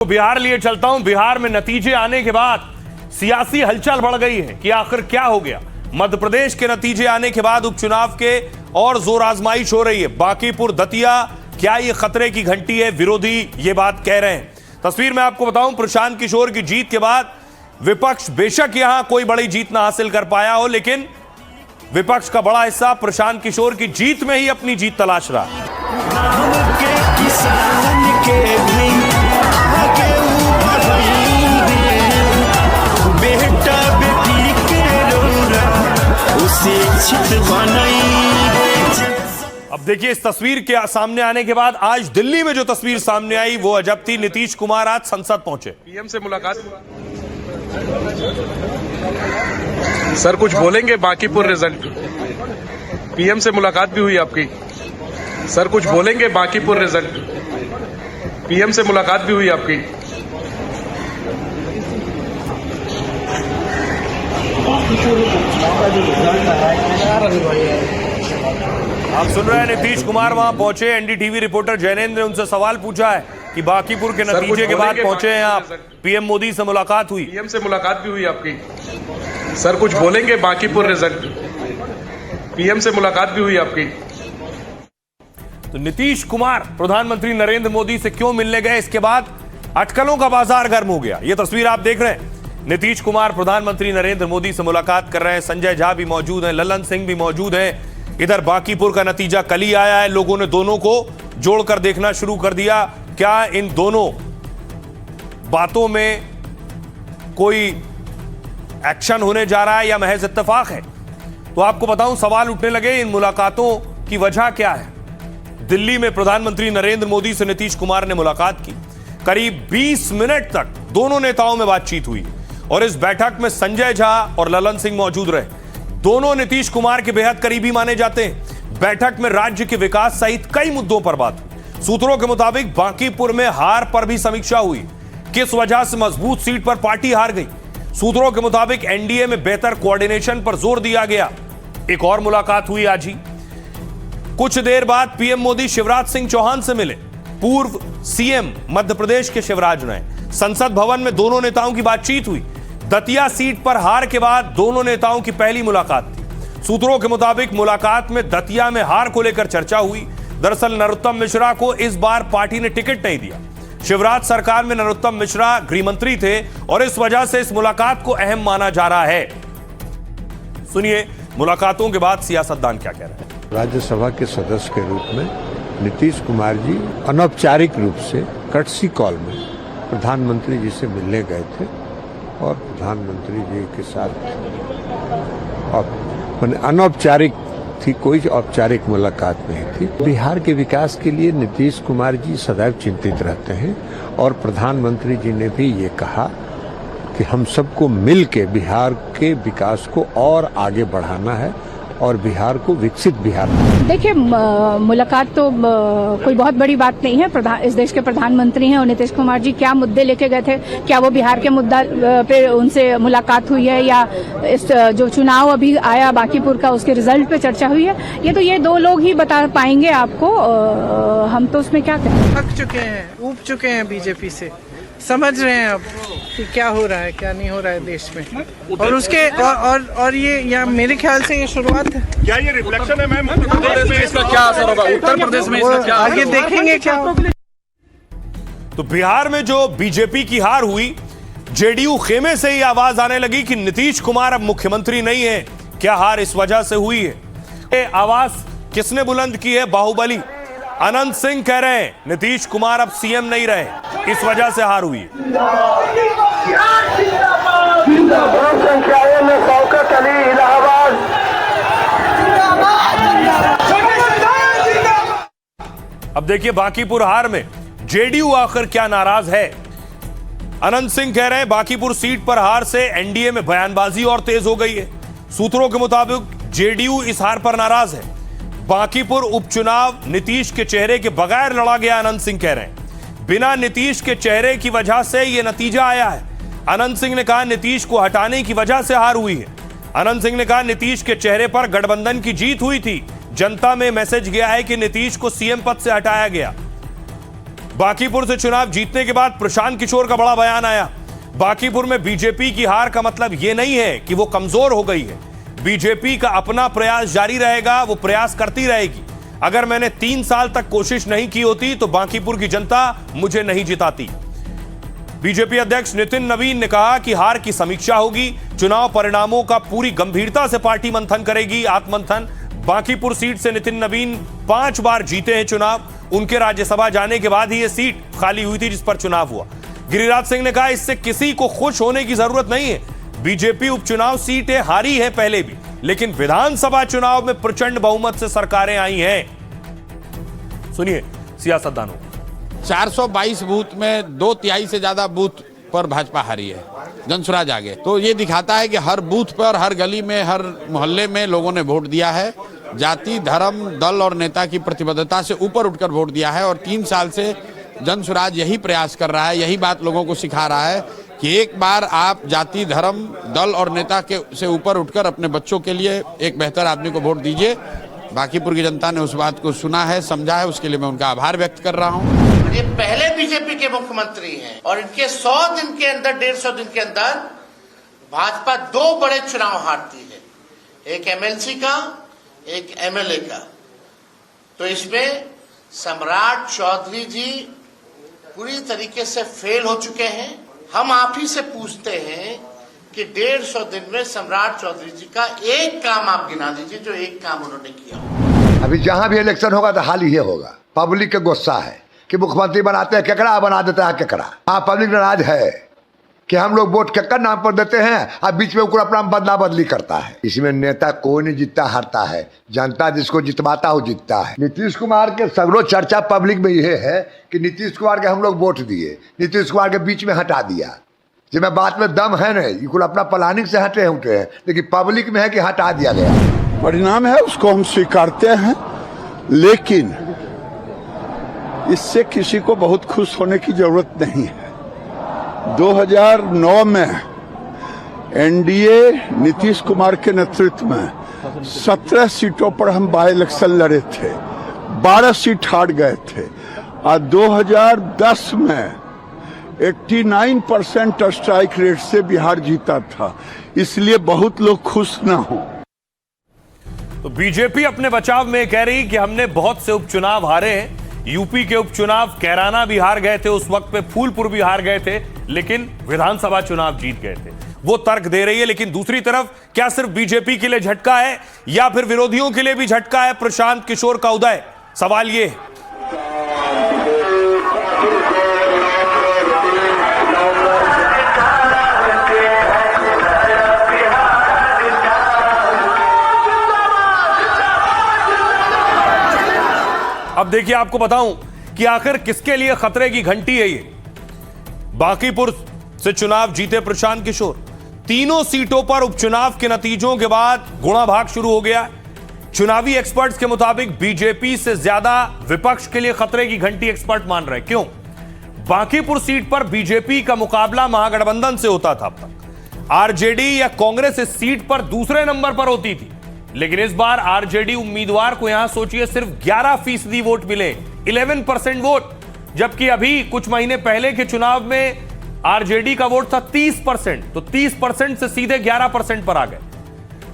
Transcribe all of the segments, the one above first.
तो बिहार लिए चलता हूं। बिहार में नतीजे आने के बाद सियासी हलचल बढ़ गई है कि आखिर क्या हो गया। मध्य प्रदेश के नतीजे आने के बाद उपचुनाव के और जोर आजमाइश हो रही है। बांकीपुर दतिया, क्या ये खतरे की घंटी है? विरोधी ये बात कह रहे हैं। तस्वीर में आपको बताऊं, प्रशांत किशोर की जीत के बाद विपक्ष बेशक यहां कोई बड़ी जीत ना हासिल कर पाया हो, लेकिन विपक्ष का बड़ा हिस्सा प्रशांत किशोर की जीत में ही अपनी जीत तलाश रहा है। अब देखिए, इस तस्वीर के सामने आने के बाद आज दिल्ली में जो तस्वीर सामने आई वो अजब थी। नीतीश कुमार आज संसद पहुंचे, पीएम से मुलाकात। सर कुछ बोलेंगे बांकीपुर रिजल्ट? पीएम से मुलाकात भी हुई आपकी। सर कुछ बोलेंगे बांकीपुर रिजल्ट? पीएम से मुलाकात भी हुई आपकी। आप सुन रहे हैं, नीतीश कुमार वहां पहुंचे। एनडीटीवी रिपोर्टर जैनेन्द्र ने उनसे सवाल पूछा है कि बांकीपुर के नतीजे के बाद पहुंचे हैं आप, पीएम मोदी से मुलाकात हुई। पीएम से मुलाकात भी हुई आपकी। सर कुछ बोलेंगे बांकीपुर रिजल्ट? पीएम से मुलाकात भी हुई आपकी। तो नीतीश कुमार प्रधानमंत्री नरेंद्र मोदी से क्यों मिलने गए, इसके बाद अटकलों का बाजार गर्म हो गया। यह तस्वीर आप देख रहे हैं। नीतीश कुमार प्रधानमंत्री नरेंद्र मोदी से मुलाकात कर रहे हैं। संजय झा भी मौजूद हैं, ललन सिंह भी मौजूद हैं। इधर बांकीपुर का नतीजा कल ही आया है। लोगों ने दोनों को जोड़कर देखना शुरू कर दिया। क्या इन दोनों बातों में कोई एक्शन होने जा रहा है या महज इत्तेफाक है? तो आपको बताऊं, सवाल उठने लगे इन मुलाकातों की वजह क्या है। दिल्ली में प्रधानमंत्री नरेंद्र मोदी से नीतीश कुमार ने मुलाकात की। करीब 20 मिनट तक दोनों नेताओं में बातचीत हुई और इस बैठक में संजय झा और ललन सिंह मौजूद रहे। दोनों नीतीश कुमार के बेहद करीबी माने जाते हैं। बैठक में राज्य के विकास सहित कई मुद्दों पर बात हुई। सूत्रों के मुताबिक बांकीपुर में हार पर भी समीक्षा हुई। किस वजह से मजबूत सीट पर पार्टी हार गई। सूत्रों के मुताबिक एनडीए में बेहतर कोऑर्डिनेशन पर जोर दिया गया। एक और मुलाकात हुई आज ही। कुछ देर बाद पीएम मोदी शिवराज सिंह चौहान से मिले। पूर्व सीएम मध्य प्रदेश के शिवराज रहे। संसद भवन में दोनों नेताओं की बातचीत हुई। दतिया सीट पर हार के बाद दोनों नेताओं की पहली मुलाकात थी। सूत्रों के मुताबिक मुलाकात में दतिया में हार को लेकर चर्चा हुई। दरअसल नरोत्तम मिश्रा को इस बार पार्टी ने टिकट नहीं दिया। शिवराज सरकार में नरोत्तम मिश्रा गृह मंत्री थे और इस वजह से इस मुलाकात को अहम माना जा रहा है। सुनिए मुलाकातों के बाद सियासतदान क्या कह रहे हैं। राज्यसभा के सदस्य के रूप में नीतीश कुमार जी अनौपचारिक रूप से कर्टसी कॉल में प्रधानमंत्री जी से मिलने गए थे और प्रधानमंत्री जी के साथ अनौपचारिक थी, कोई औपचारिक मुलाकात नहीं थी। बिहार के विकास के लिए नीतीश कुमार जी सदैव चिंतित रहते हैं और प्रधानमंत्री जी ने भी ये कहा कि हम सबको मिल के बिहार के विकास को और आगे बढ़ाना है और बिहार को विकसित बिहार। देखिए, मुलाकात तो कोई बहुत बड़ी बात नहीं है। इस देश के प्रधानमंत्री हैं और नीतीश कुमार जी क्या मुद्दे लेके गए थे, क्या वो बिहार के मुद्दा पे उनसे मुलाकात हुई है या इस जो चुनाव अभी आया बांकीपुर का उसके रिजल्ट पे चर्चा हुई है, ये तो ये दो लोग ही बता पाएंगे आपको। हम तो उसमें क्या कहें। थक चुके हैं, ऊब चुके हैं बीजेपी से। समझ रहे हैं अब कि क्या हो रहा है, क्या नहीं हो रहा है देश में। और उसके और ये या मेरे ख्याल से ये शुरुआत है। क्या ये रिफ्लेक्शन है मैम? उत्तर प्रदेश में इसका क्या असर होगा? उत्तर प्रदेश में इसका क्या आगे देखेंगे क्या होगा। तो बिहार में जो बीजेपी की हार हुई, जेडीयू खेमे से ही आवाज आने लगी कि नीतीश कुमार अब मुख्यमंत्री नहीं है। क्या हार इस वजह से हुई है? ये आवाज किसने बुलंद की है? बाहुबली अनंत सिंह कह रहे हैं नीतीश कुमार अब सीएम नहीं रहे, इस वजह से हार हुई है। अब देखिए बांकीपुर हार में जेडीयू आखिर क्या नाराज है। अनंत सिंह कह रहे हैं बांकीपुर सीट पर हार से एनडीए में बयानबाजी और तेज हो गई है। सूत्रों के मुताबिक जेडीयू इस हार पर नाराज है। बांकीपुर उपचुनाव नीतीश के चेहरे के बगैर लड़ा गया, अनंत सिंह कह रहे हैं। बिना नीतीश के चेहरे की वजह से यह नतीजा आया है। अनंत सिंह ने कहा नीतीश को हटाने की वजह से हार हुई है। अनंत सिंह ने कहा नीतीश के चेहरे पर गठबंधन की जीत हुई थी। जनता में मैसेज गया है कि नीतीश को सीएम पद से हटाया गया। बांकीपुर से चुनाव जीतने के बाद प्रशांत किशोर का बड़ा बयान आया। बांकीपुर में बीजेपी की हार का मतलब यह नहीं है कि वो कमजोर हो गई है। बीजेपी का अपना प्रयास जारी रहेगा, वो प्रयास करती रहेगी। अगर मैंने 3 साल तक कोशिश नहीं की होती तो बांकीपुर की जनता मुझे नहीं जिताती। बीजेपी अध्यक्ष नितिन नवीन ने कहा कि हार की समीक्षा होगी, चुनाव परिणामों का पूरी गंभीरता से पार्टी मंथन करेगी। आत्मंथन। बांकीपुर सीट से नितिन नवीन 5 बार जीते हैं चुनाव। उनके राज्यसभा जाने के बाद ही यह सीट खाली हुई थी जिस पर चुनाव हुआ। गिरिराज सिंह ने कहा इससे किसी को खुश होने की जरूरत नहीं है। बीजेपी उपचुनाव सीटें हारी है पहले भी, लेकिन विधानसभा चुनाव में प्रचंड बहुमत से सरकारें आई हैं। सुनिए सियासतदानों। 422 बूथ में 2/3 से ज्यादा बूथ पर भाजपा हारी है, जनसुराज आगे। तो ये दिखाता है कि हर बूथ पर, हर गली में, हर मोहल्ले में लोगों ने वोट दिया है। जाति, धर्म, दल और नेता की प्रतिबद्धता से ऊपर उठकर वोट दिया है। और 3 साल से जनसुराज यही प्रयास कर रहा है, यही बात लोगों को सिखा रहा है कि एक बार आप जाति, धर्म, दल और नेता के से ऊपर उठकर अपने बच्चों के लिए एक बेहतर आदमी को वोट दीजिए। बांकीपुर की जनता ने उस बात को सुना है, समझा है, उसके लिए मैं उनका आभार व्यक्त कर रहा हूं। ये पहले बीजेपी के मुख्यमंत्री हैं और इनके 100 दिन के अंदर, 150 दिन के अंदर भाजपा 2 बड़े चुनाव हारती है, एक एमएलसी का, एक एमएलए का। तो इसमें सम्राट चौधरी जी पूरी तरीके से फेल हो चुके हैं। हम आप ही से पूछते हैं कि 150 दिन में सम्राट चौधरी जी का एक काम आप गिना दीजिए जो एक काम उन्होंने किया। अभी जहां भी इलेक्शन होगा तो हाल ही होगा। पब्लिक का गुस्सा है कि मुख्यमंत्री बनाते हैं केकड़ा, बना देता है केकड़ा। हाँ, पब्लिक नाराज है कि हम लोग वोट केकर नाम पर देते हैं, अब बीच में ऊपर अपना बदला बदली करता है। इसमें नेता कोई नहीं जीतता, हारता है। जनता जिसको जितवाता हो जीतता है। नीतीश कुमार के सगरों चर्चा पब्लिक में यह है कि नीतीश कुमार के हम लोग वोट दिए, नीतीश कुमार के बीच में हटा दिया। जब मैं बात में दम है नहीं, ये अपना प्लानिंग से हटे उठे हैं, लेकिन पब्लिक में है कि हटा दिया गया। परिणाम है उसको हम स्वीकारते हैं, लेकिन इससे किसी को बहुत खुश होने की जरूरत नहीं है। 2009 में एनडीए नीतीश कुमार के नेतृत्व में 17 सीटों पर हम बाई इलेक्शन लड़े थे, 12 सीट हार गए थे। और 2010 में 89% स्ट्राइक रेट से बिहार जीता था, इसलिए बहुत लोग खुश न हो। तो बीजेपी अपने बचाव में कह रही कि हमने बहुत से उपचुनाव हारे हैं। यूपी के उपचुनाव कैराना भी हार गए थे, उस वक्त पे फूलपुर भी हार गए थे, लेकिन विधानसभा चुनाव जीत गए थे। वो तर्क दे रही है। लेकिन दूसरी तरफ क्या सिर्फ बीजेपी के लिए झटका है या फिर विरोधियों के लिए भी झटका है प्रशांत किशोर का उदय? सवाल ये है। अब देखिए, आपको बताऊं कि आखिर किसके लिए खतरे की घंटी है ये। बांकीपुर से चुनाव जीते प्रशांत किशोर। तीनों सीटों पर उपचुनाव के नतीजों के बाद गुणा भाग शुरू हो गया। चुनावी एक्सपर्ट्स के मुताबिक बीजेपी से ज्यादा विपक्ष के लिए खतरे की घंटी एक्सपर्ट मान रहे हैं। क्यों? बांकीपुर सीट पर बीजेपी का मुकाबला महागठबंधन से होता था। अब तक आरजेडी या कांग्रेस इस सीट पर दूसरे नंबर पर होती थी, लेकिन इस बार आरजेडी उम्मीदवार को यहां सोचिए सिर्फ 11% वोट मिले, 11% वोट, जबकि अभी कुछ महीने पहले के चुनाव में आरजेडी का वोट था 30%, तो 30% से सीधे 11% पर आ गए।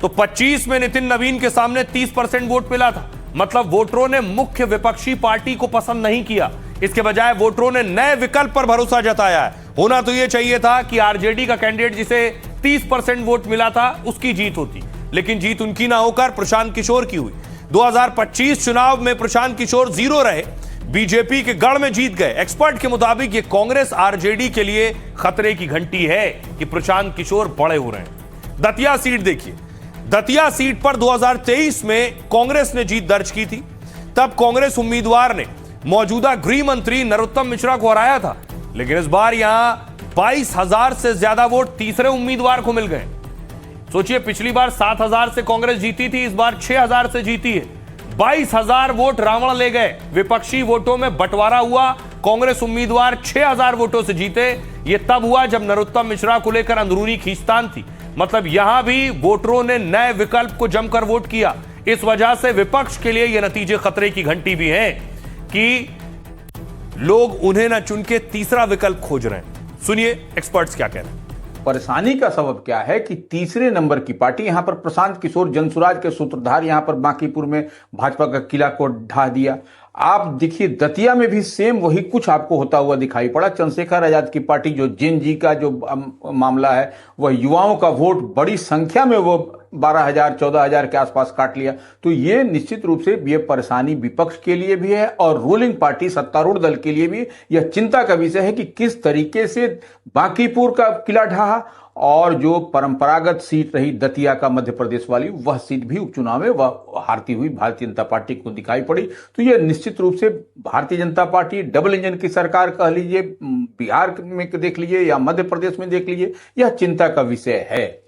तो 25 में नितिन नवीन के सामने 30% वोट मिला था। मतलब वोटरों ने मुख्य विपक्षी पार्टी को पसंद नहीं किया, इसके बजाय वोटरों ने नए विकल्प पर भरोसा जताया है। होना तो यह चाहिए था कि आरजेडी का कैंडिडेट जिसे 30% वोट मिला था उसकी जीत होती, लेकिन जीत उनकी ना होकर प्रशांत किशोर की हुई। 2025 चुनाव में प्रशांत किशोर 0 रहे, बीजेपी के गढ़ में जीत गए। एक्सपर्ट के मुताबिक ये कांग्रेस आरजेडी के लिए खतरे की घंटी है कि प्रशांत किशोर बड़े हो रहे हैं। दतिया सीट देखिए। दतिया सीट पर 2023 में कांग्रेस ने जीत दर्ज की थी। तब कांग्रेस उम्मीदवार ने मौजूदा गृह मंत्री नरोत्तम मिश्रा को हराया था, लेकिन इस बार यहां 22,000 से ज्यादा वोट तीसरे उम्मीदवार को मिल गए। सोचिए, पिछली बार 7,000 से कांग्रेस जीती थी, इस बार 6,000 से जीती है। 22,000 वोट रावण ले गए। विपक्षी वोटों में बंटवारा हुआ, कांग्रेस उम्मीदवार 6,000 वोटों से जीते। यह तब हुआ जब नरोत्तम मिश्रा को लेकर अंदरूनी खींचतान थी। मतलब यहां भी वोटरों ने नए विकल्प को जमकर वोट किया। इस वजह से विपक्ष के लिए यह नतीजे खतरे की घंटी भी हैं कि लोग उन्हें ना चुन के तीसरा विकल्प खोज रहे हैं। सुनिए एक्सपर्ट्स क्या कह रहे हैं। परेशानी का सबब क्या है कि तीसरे नंबर की पार्टी यहां पर प्रशांत किशोर जनसुराज के सूत्रधार यहां पर बांकीपुर में भाजपा का किला को ढा दिया। आप देखिए दतिया में भी सेम वही कुछ आपको होता हुआ दिखाई पड़ा। चंद्रशेखर आजाद की पार्टी जो जेन जी का जो मामला है वह युवाओं का वोट बड़ी संख्या में वो 12,000 14,000 के आसपास काट लिया। तो ये निश्चित रूप से ये परेशानी विपक्ष के लिए भी है और रूलिंग पार्टी सत्तारूढ़ दल के लिए भी यह चिंता का विषय है कि किस तरीके से बांकीपुर का किला ढहा और जो परंपरागत सीट रही दतिया का मध्य प्रदेश वाली वह सीट भी उपचुनाव में वह हारती हुई भारतीय जनता पार्टी को दिखाई पड़ी। तो यह निश्चित रूप से Bharatiya Janata party double engine की सरकार कह लीजिए, बिहार में देख लीजिए या मध्य प्रदेश में देख लीजिए, यह चिंता का विषय है।